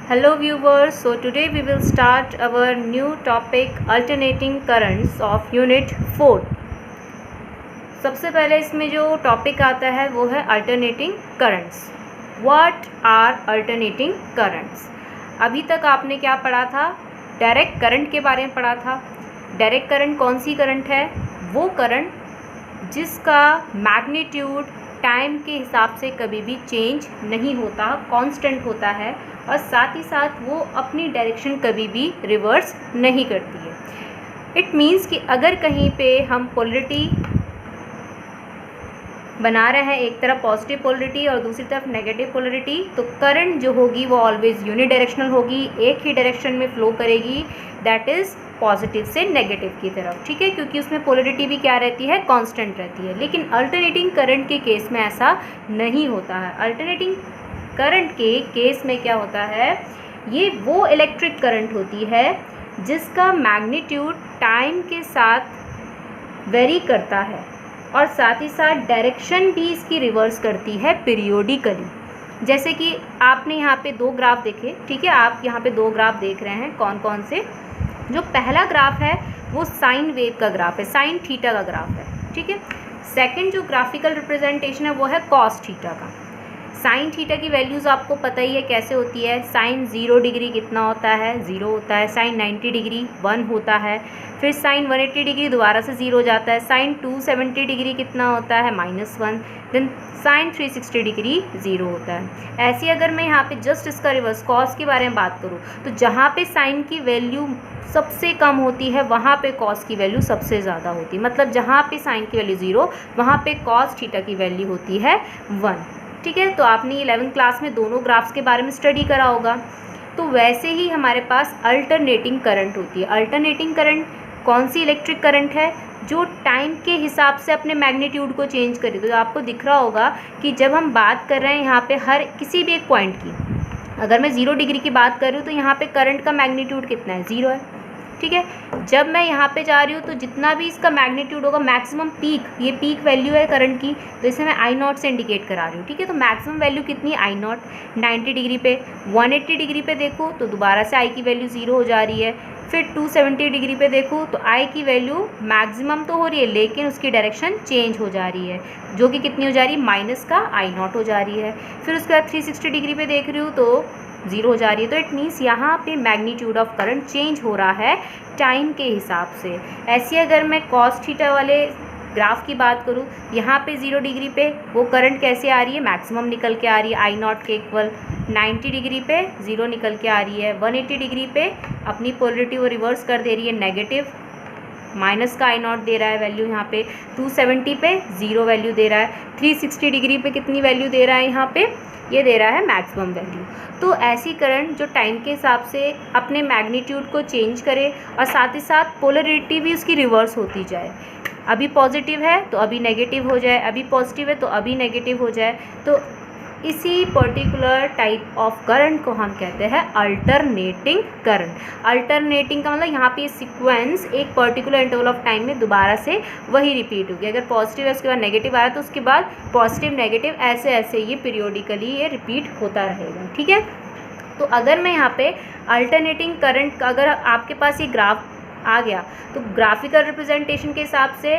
Hello viewers, so today we will start our new topic alternating currents of unit 4. सबसे पहले इसमें जो topic आता है वो है alternating currents. What are alternating currents? अभी तक आपने क्या पढ़ा था? डायरेक्ट करंट के बारे में पढ़ा था. डायरेक्ट करंट कौन सी करंट है? वो करंट जिसका मैग्नीट्यूड टाइम के हिसाब से कभी भी चेंज नहीं होता, कांस्टेंट होता है और साथ ही साथ वो अपनी डायरेक्शन कभी भी रिवर्स नहीं करती है. इट मीन्स कि अगर कहीं पे हम पोलरिटी बना रहे हैं, एक तरफ पॉजिटिव पोलरिटी और दूसरी तरफ नेगेटिव पोलरिटी, तो करंट जो होगी वो ऑलवेज यूनि डायरेक्शनल होगी, एक ही डायरेक्शन में फ्लो करेगी, दैट इज़ पॉजिटिव से नेगेटिव की तरफ. ठीक है, क्योंकि उसमें पोलरिटी भी क्या रहती है? कांस्टेंट रहती है. लेकिन अल्टरनेटिंग करंट के केस में ऐसा नहीं होता है. अल्टरनेटिंग करंट के केस में क्या होता है? ये वो इलेक्ट्रिक करंट होती है जिसका मैग्नीट्यूड टाइम के साथ वेरी करता है और साथ ही साथ डायरेक्शन भी इसकी रिवर्स करती है पीरियोडिकली. जैसे कि आपने यहाँ पे दो ग्राफ देखे. ठीक है, आप यहाँ पे दो ग्राफ देख रहे हैं. कौन कौन से? जो पहला ग्राफ है वो साइन वेव का ग्राफ है, साइन थीटा का ग्राफ है. ठीक है. सेकंड जो ग्राफिकल रिप्रेजेंटेशन है वो है कॉस थीटा का. साइन थीटा की वैल्यूज़ आपको पता ही है कैसे होती है. साइन 0 डिग्री कितना होता है? 0 होता है. साइन 90 डिग्री 1 होता है. फिर साइन 180 डिग्री दोबारा से 0 हो जाता है. साइन 270 डिग्री कितना होता है? -1. देन साइन 360 डिग्री 0 होता है. ऐसे अगर मैं यहाँ पे जस्ट इसका रिवर्स कॉस के बारे में बात करूँ तो जहाँ पे साइन की वैल्यू सबसे कम होती है वहाँ पे कॉस की वैल्यू सबसे ज़्यादा होती है. मतलब जहाँ पे साइन की वैल्यू 0 वहाँ पे कॉस थीटा की वैल्यू होती है 1. ठीक है, तो आपने 11th क्लास में दोनों ग्राफ्स के बारे में स्टडी करा होगा. तो वैसे ही हमारे पास अल्टरनेटिंग करंट होती है. अल्टरनेटिंग करंट कौन सी इलेक्ट्रिक करंट है? जो टाइम के हिसाब से अपने मैग्नीट्यूड को चेंज करे. तो आपको दिख रहा होगा कि जब हम बात कर रहे हैं यहाँ पे हर किसी भी एक पॉइंट की, अगर मैं 0 डिग्री की बात कर रही हूँ तो यहाँ पे करंट का मैग्नीट्यूड कितना है? 0 है. ठीक है, जब मैं यहाँ पे जा रही हूँ तो जितना भी इसका मैग्नीट्यूड होगा, मैक्सिमम पीक, ये पीक वैल्यू है करंट की, तो इसे मैं I0 से इंडिकेट करा रही हूँ. ठीक है, तो मैक्सिमम वैल्यू कितनी है? I0. 90 डिग्री पे, 180 डिग्री पे देखो तो दोबारा से I की वैल्यू 0 हो जा रही है. फिर 270 डिग्री पे देखो तो I की वैल्यू मैक्सिमम तो हो रही है लेकिन उसकी डायरेक्शन चेंज हो जा रही है, जो कि कितनी हो जा रही है? माइनस का I0 हो जा रही है. फिर उसके बाद 360 डिग्री पे देख रही हूँ तो 0 हो जा रही है. तो इट मीन्स यहाँ पे मैग्नीट्यूड ऑफ करंट चेंज हो रहा है टाइम के हिसाब से. ऐसे अगर मैं कॉस थीटा वाले ग्राफ की बात करूँ, यहाँ पे 0 डिग्री पे वो करंट कैसे आ रही है? मैक्सिमम निकल के आ रही है I0 के इक्वल. 90 डिग्री पे 0 निकल के आ रही है. 180 डिग्री पे अपनी पोलरिटी वो रिवर्स कर दे रही है, नेगेटिव, माइनस का I0 दे रहा है वैल्यू यहाँ पे. 270 पे 0 वैल्यू दे रहा है. 360 डिग्री पे कितनी वैल्यू दे रहा है? यहाँ पे ये दे रहा है मैक्सिमम वैल्यू. तो ऐसी करंट जो टाइम के हिसाब से अपने मैग्नीट्यूड को चेंज करे और साथ ही साथ पोलरिटी भी उसकी रिवर्स होती जाए. अभी पॉजिटिव है तो अभी नेगेटिव हो जाए, अभी पॉजिटिव है तो अभी नेगेटिव हो जाए. तो इसी पर्टिकुलर टाइप ऑफ करंट को हम कहते हैं अल्टरनेटिंग करंट. अल्टरनेटिंग का मतलब यहाँ पे सीक्वेंस एक पर्टिकुलर इंटरवल ऑफ टाइम में दोबारा से वही रिपीट होगी. अगर पॉजिटिव है उसके बाद नेगेटिव आ रहा है तो उसके बाद पॉजिटिव नेगेटिव ऐसे ऐसे ये पीरियोडिकली ये रिपीट होता रहेगा. ठीक है, तो अगर मैं यहाँ पे अल्टरनेटिंग करंट का, अगर आपके पास ये ग्राफ आ गया तो ग्राफिकल रिप्रेजेंटेशन के हिसाब से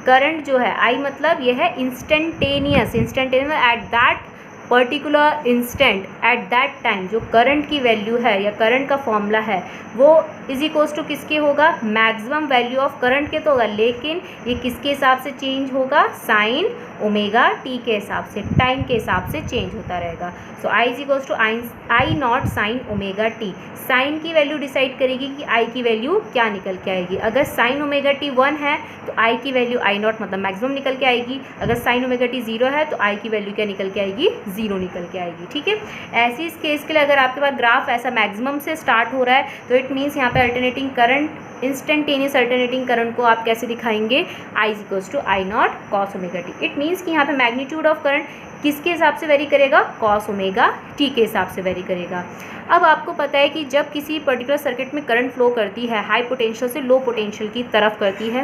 करंट जो है I मतलब ये है instantaneous at that particular instant at that time. जो करंट की वैल्यू है या करंट का फॉर्मूला है वो इज इक्वल्स टू किसके होगा? मैक्सिमम वैल्यू ऑफ करंट के तो होगा, लेकिन ये किसके हिसाब से चेंज होगा? साइन ओमेगा टी के हिसाब से, टाइम के हिसाब से चेंज होता रहेगा. So I is equals to I0 sine omega t. Sine की वैल्यू डिसाइड करेगी कि I की वैल्यू क्या निकल के आएगी. अगर साइन ओमेगा टी 1 है तो I की वैल्यू I0 मतलब मैक्सिमम निकल के आएगी. अगर साइन ओमेगा टी 0 है तो I की वैल्यू क्या निकल के आएगी? 0 निकल के आएगी. ठीक है, ऐसी इस केस के लिए अगर आपके पास ग्राफ ऐसा मैक्सिमम से स्टार्ट हो रहा है तो इट मीन्स यहाँ पे alternating current, instantaneous alternating current को आप कैसे दिखाएंगे? I is equals to I0 cos omega t. It means कि यहाँ पे मैग्नीट्यूड ऑफ करंट किसके हिसाब से वेरी करेगा? कॉस ओमेगा टी के हिसाब से वेरी करेगा. अब आपको पता है कि जब किसी पर्टिकुलर सर्किट में करंट फ्लो करती है हाई पोटेंशियल से लो पोटेंशियल की तरफ करती है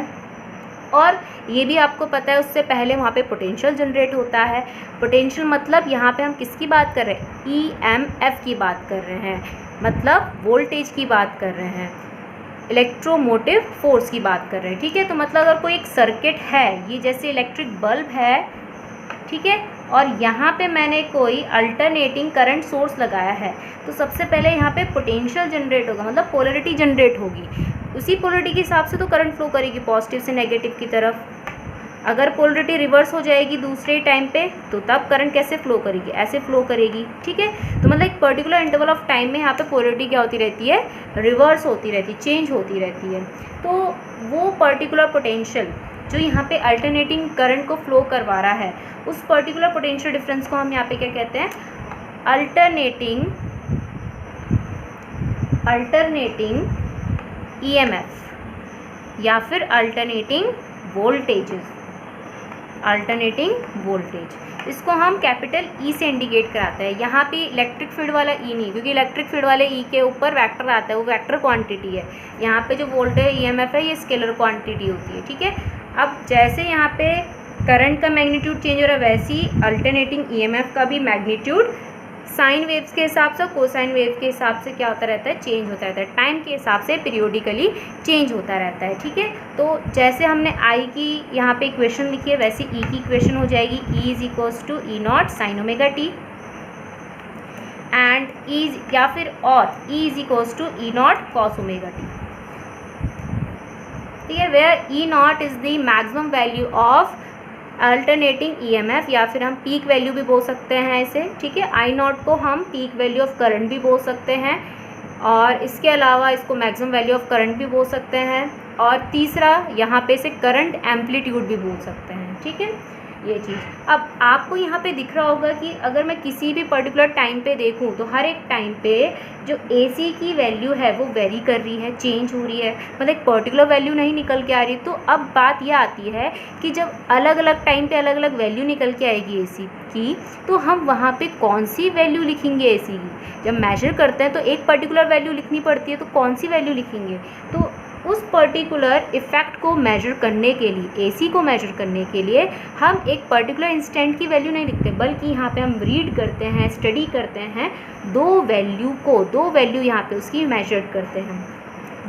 और ये भी आपको पता है उससे पहले वहाँ पे पोटेंशियल जनरेट होता है। पोटेंशियल मतलब यहाँ पे हम किसकी बात कर रहे हैं, EMF की बात कर रहे हैं, मतलब वोल्टेज की बात कर रहे हैं, इलेक्ट्रोमोटिव फोर्स की बात कर रहे हैं। ठीक है, तो मतलब अगर कोई एक सर्किट है, ये जैसे इलेक्ट्रिक बल्ब है, ठीक है, और यहाँ पे मैंने कोई अल्टरनेटिंग करंट सोर्स लगाया है, तो सबसे पहले यहाँ पे पोटेंशियल जनरेट होगा, मतलब पोलरिटी जनरेट होगी। उसी पोलरिटी के हिसाब से तो करंट फ्लो करेगी पॉजिटिव से नेगेटिव की तरफ। अगर पोलरिटी रिवर्स हो जाएगी दूसरे टाइम पे, तो तब करंट कैसे फ्लो करेगी, ऐसे फ्लो करेगी। ठीक है, तो मतलब एक पर्टिकुलर इंटरवल ऑफ टाइम में यहाँ पे पोलरिटी क्या होती रहती है, रिवर्स होती रहती है, चेंज होती रहती है। तो वो पर्टिकुलर पोटेंशियल जो यहाँ पे अल्टरनेटिंग करंट को फ्लो करवा रहा है, उस पर्टिकुलर पोटेंशियल डिफरेंस को हम यहाँ पे क्या कहते हैं, अल्टरनेटिंग EMF या फिर अल्टरनेटिंग वोल्टेज। इसको हम कैपिटल E से इंडिकेट कराते हैं। यहाँ पे इलेक्ट्रिक फील्ड वाला E नहीं, क्योंकि इलेक्ट्रिक फील्ड वाले E के ऊपर वेक्टर आता है, वो वेक्टर क्वांटिटी है। यहाँ पे जो वोल्टेज EMF है, ये स्केलर क्वांटिटी होती है। ठीक है, अब जैसे यहाँ पे करंट का मैग्नीट्यूड चेंज हो रहा है, वैसे ही अल्टरनेटिंग EMF का भी मैग्नीट्यूड साइन वेव्स के हिसाब से, कोसाइन वेव के हिसाब से क्या होता रहता है, चेंज होता रहता है। टाइम के हिसाब से पीरियोडिकली चेंज होता रहता है। ठीक है, तो जैसे हमने I की यहाँ पे इक्वेशन लिखी है, वैसे E की इक्वेशन हो जाएगी E is equals to E0 sine omega t, and E या फिर और E is equals to E0 cos omega t. ठीक है, where E0 is the maximum value of alternating EMF, या फिर हम पीक वैल्यू भी बोल सकते हैं इसे। ठीक है, I0 को हम पीक वैल्यू ऑफ करंट भी बोल सकते हैं, और इसके अलावा इसको मैक्सिमम वैल्यू ऑफ करंट भी बोल सकते हैं, और तीसरा यहाँ पे से करंट एम्पलीट्यूड भी बोल सकते हैं। ठीक है, ये चीज़ अब आपको यहाँ पे दिख रहा होगा कि अगर मैं किसी भी पर्टिकुलर टाइम पे देखूँ, तो हर एक टाइम पे जो AC की वैल्यू है वो वेरी कर रही है, चेंज हो रही है, मतलब एक पर्टिकुलर वैल्यू नहीं निकल के आ रही। तो अब बात यह आती है कि जब अलग अलग टाइम पे अलग अलग वैल्यू निकल के आएगी AC की, तो हम वहाँ पे कौन सी वैल्यू लिखेंगे AC की। जब मेजर करते हैं तो एक पर्टिकुलर वैल्यू लिखनी पड़ती है, तो कौन सी वैल्यू लिखेंगे। तो उस पर्टिकुलर इफ़ेक्ट को मेजर करने के लिए, AC को मेजर करने के लिए हम एक पर्टिकुलर इंस्टेंट की वैल्यू नहीं लिखते, बल्कि यहाँ पे हम रीड करते हैं, स्टडी करते हैं दो वैल्यू यहाँ पे उसकी मेजर करते हैं,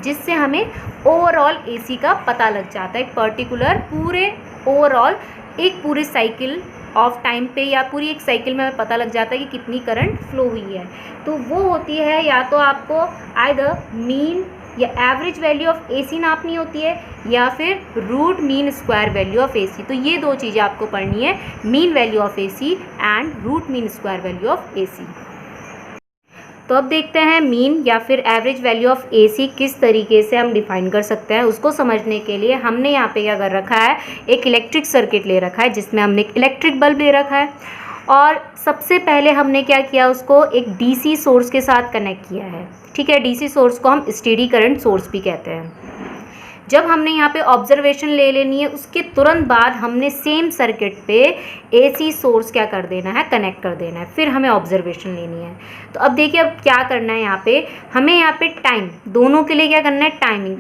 जिससे हमें ओवरऑल AC का पता लग जाता है। एक पर्टिकुलर पूरे ओवरऑल एक पूरे साइकिल ऑफ टाइम पे या पूरी एक साइकिल में हमें पता लग जाता है कि कितनी करंट फ्लो हुई है। तो वो होती है, या तो आपको आइदर मीन या एवरेज वैल्यू ऑफ AC नापनी होती है, या फिर root mean square value of AC। तो ये दो चीज़ें आपको पढ़नी है, mean value of AC and root mean square value of AC। तो अब देखते हैं मीन या फिर एवरेज वैल्यू ऑफ AC किस तरीके से हम डिफाइन कर सकते हैं। उसको समझने के लिए हमने यहाँ पे क्या कर रखा है, एक इलेक्ट्रिक सर्किट ले रखा है, जिसमें हमने एक इलेक्ट्रिक बल्ब ले रखा है, और सबसे पहले हमने क्या किया, उसको एक DC सोर्स के साथ कनेक्ट किया है। ठीक है, DC सोर्स को हम स्टेडी करंट सोर्स भी कहते हैं। जब हमने यहाँ पे ऑब्जर्वेशन ले लेनी है, उसके तुरंत बाद हमने सेम सर्किट पे AC सोर्स क्या कर देना है, कनेक्ट कर देना है, फिर हमें ऑब्जर्वेशन लेनी है। तो अब देखिए, अब क्या करना है, यहाँ पे हमें यहाँ पे टाइम दोनों के लिए क्या करना है,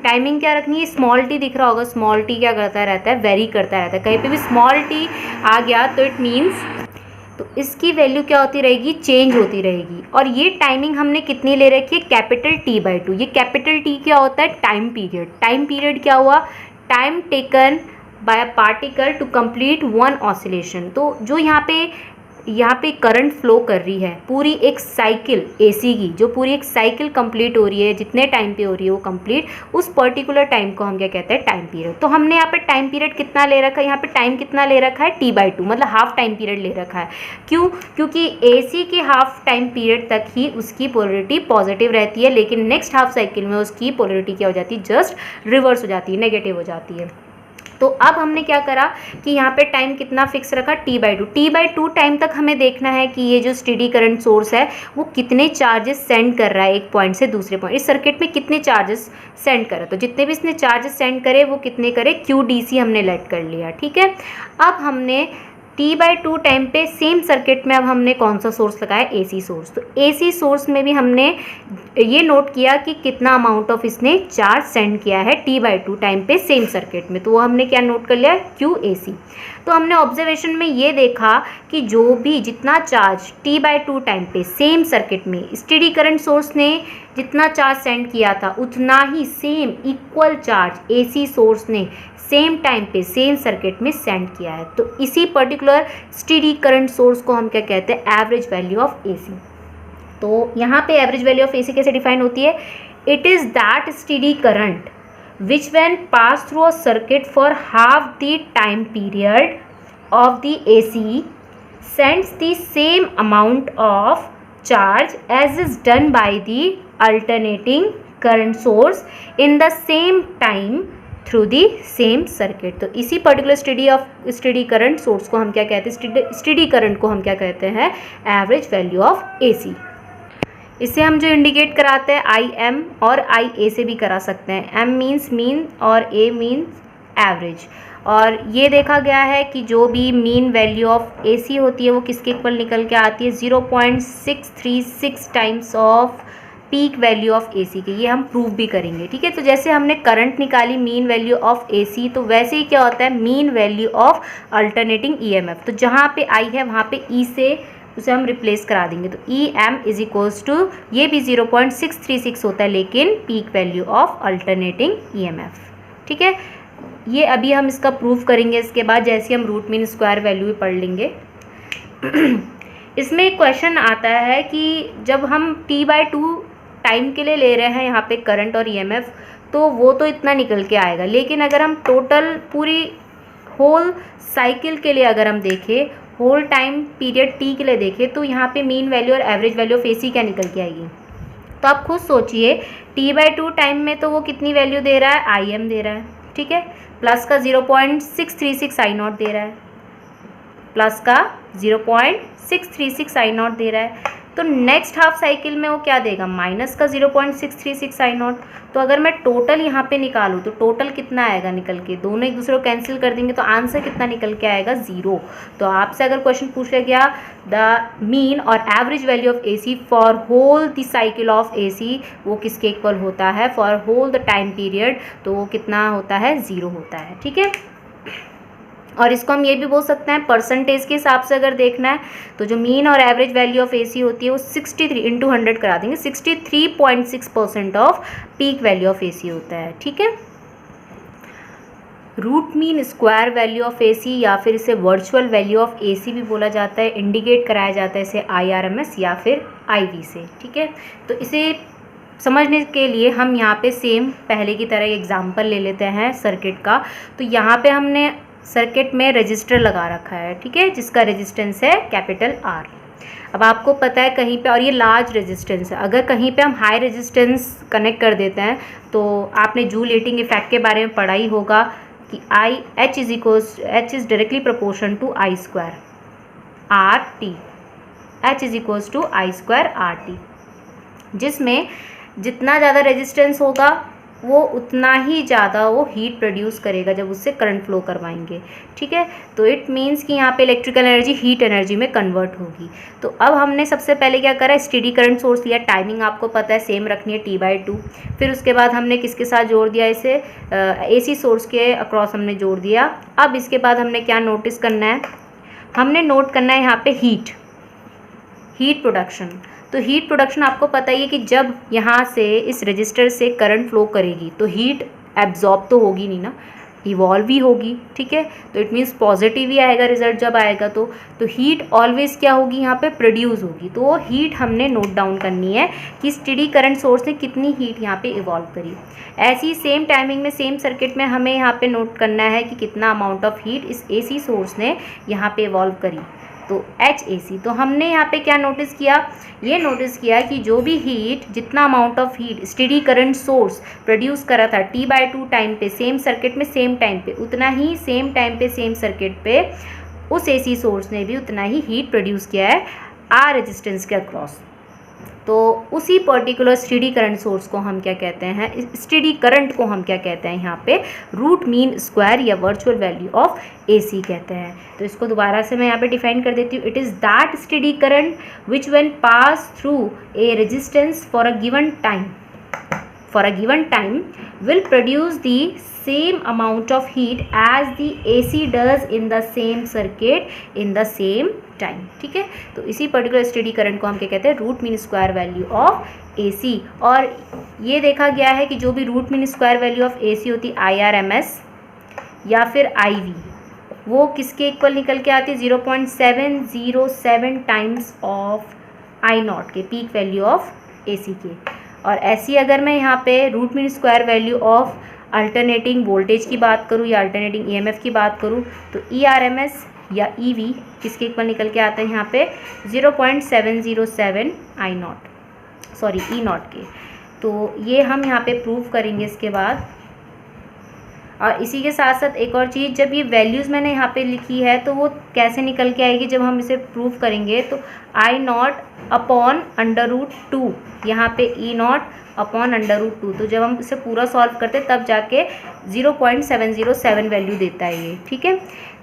टाइमिंग क्या रखनी है, स्मॉल t दिख रहा होगा, स्मॉल t क्या करता रहता है, वेरी करता रहता है। कहीं पे भी स्मॉल t आ गया तो इट मीन्स, तो इसकी वैल्यू क्या होती रहेगी, चेंज होती रहेगी। और ये टाइमिंग हमने कितनी ले रखी है, कैपिटल T/2। ये कैपिटल T क्या होता है, टाइम पीरियड क्या हुआ, time taken by a particle to complete one oscillation. तो जो यहाँ पे करंट फ्लो कर रही है पूरी एक साइकिल AC की, जो पूरी एक साइकिल कंप्लीट हो रही है, जितने टाइम पे हो रही है वो कंप्लीट, उस पर्टिकुलर टाइम को हम क्या कहते हैं, टाइम पीरियड। तो हमने यहाँ पे टाइम पीरियड कितना ले रखा है, यहाँ पे टाइम कितना ले रखा है, T/2, मतलब हाफ टाइम पीरियड ले रखा है। क्यों, क्योंकि AC के हाफ टाइम पीरियड तक ही उसकी पोलरिटी पॉजिटिव रहती है, लेकिन नेक्स्ट हाफ साइकिल में उसकी पोलरिटी क्या हो जाती है, जस्ट रिवर्स हो जाती है, नेगेटिव हो जाती है। तो अब हमने क्या करा कि यहाँ पे टाइम कितना फिक्स रखा, T/2 टाइम तक हमें देखना है कि ये जो स्टेडी करंट सोर्स है वो कितने चार्जेस सेंड कर रहा है एक पॉइंट से दूसरे पॉइंट, इस सर्किट में कितने चार्जेस सेंड कर रहा है। तो जितने भी इसने चार्जेस सेंड करे वो कितने करे, QDC हमने लेट कर लिया। ठीक है, अब हमने T/2 टाइम पे सेम सर्किट में अब हमने कौन सा सोर्स लगाया, AC सोर्स। तो AC सोर्स में भी हमने ये नोट किया कि कितना अमाउंट ऑफ इसने चार्ज सेंड किया है T/2 टाइम पे सेम सर्किट में, तो वो हमने क्या नोट कर लिया, QAC। तो हमने ऑब्जर्वेशन में ये देखा कि जो भी जितना चार्ज T/2 टाइम पे सेम सर्किट में स्टेडी करंट सोर्स ने जितना चार्ज सेंड किया था, उतना ही same equal charge AC source ने सेम टाइम पे सेम सर्किट में सेंड किया है। तो इसी पर्टिकुलर स्टेडी करंट सोर्स को हम क्या कहते हैं, एवरेज वैल्यू ऑफ AC। तो यहाँ पे एवरेज वैल्यू ऑफ AC कैसे डिफाइन होती है, it is that steady current which when passed through a circuit for half the time period of the AC sends the same amount of charge as is done by the alternating current source in the same time through the same circuit। तो इसी particular steady current source को हम क्या कहते हैं, steady current को हम क्या कहते हैं, एवरेज वैल्यू ऑफ AC। इसे हम जो इंडिकेट कराते हैं IM और IA से भी करा सकते हैं। M मीन्स मीन और A मीन्स एवरेज। और ये देखा गया है कि जो भी मीन वैल्यू ऑफ AC होती है वो किसके इक्वल निकल के आती है, 0.636 times of peak value of AC के। ये हम प्रूव भी करेंगे, ठीक है। तो जैसे हमने करंट निकाली मीन वैल्यू ऑफ AC, तो वैसे ही क्या होता है, mean value of alternating EMF। तो जहाँ पे I है वहाँ पे E से उसे हम रिप्लेस करा देंगे। तो EM इज इक्वल्स टू, ये भी 0.636 होता है लेकिन peak value of alternating EMF, ठीक है। ये अभी हम इसका प्रूफ करेंगे इसके बाद, जैसे हम रूट मीन स्क्वायर वैल्यू भी पढ़ लेंगे। इसमें एक क्वेश्चन आता है कि जब हम T/2 टाइम के लिए ले रहे हैं यहाँ पे करंट और EMF, तो वो तो इतना निकल के आएगा, लेकिन अगर हम टोटल पूरी होल साइकिल के लिए अगर हम देखें, होल टाइम पीरियड T के लिए देखें, तो यहाँ पे मीन वैल्यू और एवरेज वैल्यू ऑफ AC क्या निकल के आएगी। तो आप खुद सोचिए, T/2 टाइम में तो वो कितनी वैल्यू दे रहा है, IM दे रहा है, ठीक है, प्लस का 0.636 I0 दे रहा है, प्लस का 0.636 I0 दे रहा है। तो नेक्स्ट हाफ साइकिल में वो क्या देगा, माइनस का 0.636 I0। तो अगर मैं टोटल यहाँ पे निकालूँ तो टोटल कितना आएगा निकल के, दोनों एक दूसरे को कैंसिल कर देंगे तो आंसर कितना निकल के आएगा, 0। तो आपसे अगर क्वेश्चन पूछ लिया गया द मीन और average value of AC for whole the cycle of AC, वो किसके इक्वल होता है, for whole the time period, तो वो कितना होता है, 0 होता है, ठीक है। और इसको हम ये भी बोल सकते हैं, परसेंटेज के हिसाब से अगर देखना है तो जो मीन और एवरेज वैल्यू ऑफ AC होती है वो 63 इंटू 100 करा देंगे, 63.6% of peak value of AC होता है, ठीक है। Root mean square value of AC या फिर इसे वर्चुअल वैल्यू ऑफ AC भी बोला जाता है, इंडिकेट कराया जाता है इसे IRMS या फिर IV से, ठीक है। तो इसे समझने के लिए हम यहाँ पे सेम पहले की तरह एग्जाम्पल ले लेते हैं सर्किट का। तो यहाँ पे हमने सर्किट में रजिस्टर लगा रखा है, ठीक है, जिसका रेजिस्टेंस है कैपिटल R। अब आपको पता है कहीं पे, और ये लार्ज रेजिस्टेंस है, अगर कहीं पे हम हाई रेजिस्टेंस कनेक्ट कर देते हैं तो आपने जूल हीटिंग इफेक्ट के बारे में पढ़ा ही होगा कि H is directly proportion to I square RT, H is equals to I square RT, जिसमें जितना ज़्यादा रेजिस्टेंस होगा वो उतना ही ज़्यादा वो हीट प्रोड्यूस करेगा जब उससे करंट फ्लो करवाएंगे, ठीक है। तो इट मीन्स कि यहाँ पे इलेक्ट्रिकल एनर्जी हीट एनर्जी में कन्वर्ट होगी। तो अब हमने सबसे पहले क्या करा, स्टेडी करंट सोर्स लिया, टाइमिंग आपको पता है सेम रखनी है T/2। फिर उसके बाद हमने किसके साथ जोड़ दिया, इसे AC सोर्स के अक्रॉस हमने जोड़ दिया। अब इसके बाद हमने क्या नोटिस करना है, हमने नोट करना है यहाँ पे हीट प्रोडक्शन। तो हीट प्रोडक्शन आपको पता ही है कि जब यहाँ से इस रजिस्टर से करंट फ्लो करेगी तो हीट एब्जॉर्ब तो होगी नहीं ना, इवॉल्व भी होगी, ठीक है। तो इट मीन्स पॉजिटिव ही आएगा रिजल्ट जब आएगा तो हीट ऑलवेज क्या होगी, यहाँ पे प्रोड्यूस होगी। तो वो हीट हमने नोट डाउन करनी है कि स्टेडी करंट सोर्स ने कितनी हीट यहाँ पे इवॉल्व करी। ऐसी सेम टाइमिंग में सेम सर्किट में हमें यहाँ पे नोट करना है कि कितना अमाउंट ऑफ हीट इस AC सोर्स ने यहाँ पे इवॉल्व करी, तो HAC। तो हमने यहाँ पे क्या नोटिस किया, ये नोटिस किया कि जो भी हीट, जितना amount of heat steady current source produce करा था T/2 टाइम पे सेम सर्किट में सेम टाइम पे, उतना ही सेम टाइम पे सेम सर्किट पे उस AC सोर्स ने भी उतना ही हीट प्रोड्यूस किया है R रेजिस्टेंस के अक्रॉस। तो उसी पर्टिकुलर स्टेडी करंट सोर्स को हम क्या कहते हैं, स्टेडी करंट को हम क्या कहते हैं यहाँ पे, रूट मीन स्क्वायर या वर्चुअल वैल्यू ऑफ AC कहते हैं। तो इसको दोबारा से मैं यहाँ पे डिफाइन कर देती हूँ। It is that steady current which when pass through a resistance for a given time will produce the same amount of heat as the AC does in the same circuit in the same time। ठीक है, तो इसी particular steady current को हम क्या कहते हैं, root mean square value of AC। और ये देखा गया है कि जो भी root mean square value of AC होती है IRMS या फिर IV, वो किसके इक्वल निकल के आती है, 0.707 टाइम्स ऑफ I0 के, पीक वैल्यू ऑफ AC के। और ऐसी अगर मैं यहाँ पे root mean square value of alternating voltage की बात करूँ या अल्टरनेटिंग EMF की बात करूँ तो ERMS या EV किसके इक्वल निकल के आता है यहाँ पे, 0.707 E0 के। तो ये हम यहाँ पे प्रूव करेंगे इसके बाद। और इसी के साथ साथ एक और चीज़, जब ये वैल्यूज़ मैंने यहाँ पे लिखी है तो वो कैसे निकल के आएगी, जब हम इसे प्रूव करेंगे तो I0 अपॉन √2, यहाँ पे E0 अपॉन √2। तो जब हम इसे पूरा सॉल्व करते तब जाके 0.707 वैल्यू देता है ये। ठीक है,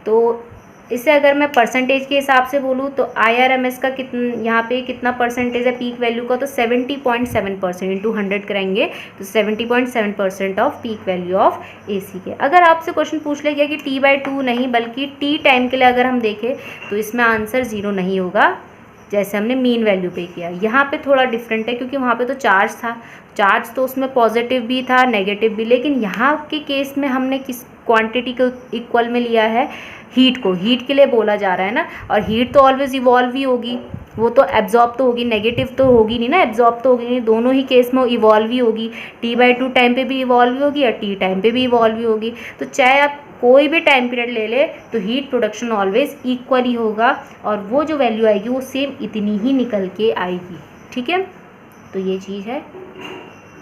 तो इसे अगर मैं परसेंटेज के हिसाब से बोलूँ तो IRMS का कितना, यहाँ पे कितना परसेंटेज है पीक वैल्यू का, तो 70.7% इंटू 100 करेंगे तो 70.7% of peak value of AC के। अगर आपसे क्वेश्चन पूछ लिया गया कि T/2 नहीं बल्कि T टाइम के लिए अगर हम देखें तो इसमें आंसर 0 नहीं होगा, जैसे हमने मीन वैल्यू पे किया। यहाँ पे थोड़ा डिफरेंट है क्योंकि वहाँ पे तो चार्ज था, चार्ज तो उसमें पॉजिटिव भी था नेगेटिव भी, लेकिन यहाँ के केस में हमने किस क्वांटिटी को इक्वल में लिया है, हीट को। हीट के लिए बोला जा रहा है ना, और हीट तो ऑलवेज इवॉल्व ही होगी, वो तो एब्जॉर्ब तो होगी, नेगेटिव तो होगी नहीं ना, एब्जॉर्ब तो होगी नहीं, दोनों ही केस में इवॉल्व ही होगी। T/2 टाइम पे भी इवॉल्व होगी और T टाइम पे भी इवॉल्व होगी। तो चाहे आप कोई भी टाइम पीरियड ले ले तो हीट प्रोडक्शन ऑलवेज इक्वल ही होगा और वो जो वैल्यू आएगी वो सेम इतनी ही निकल के आएगी। ठीक है, तो ये चीज़ है।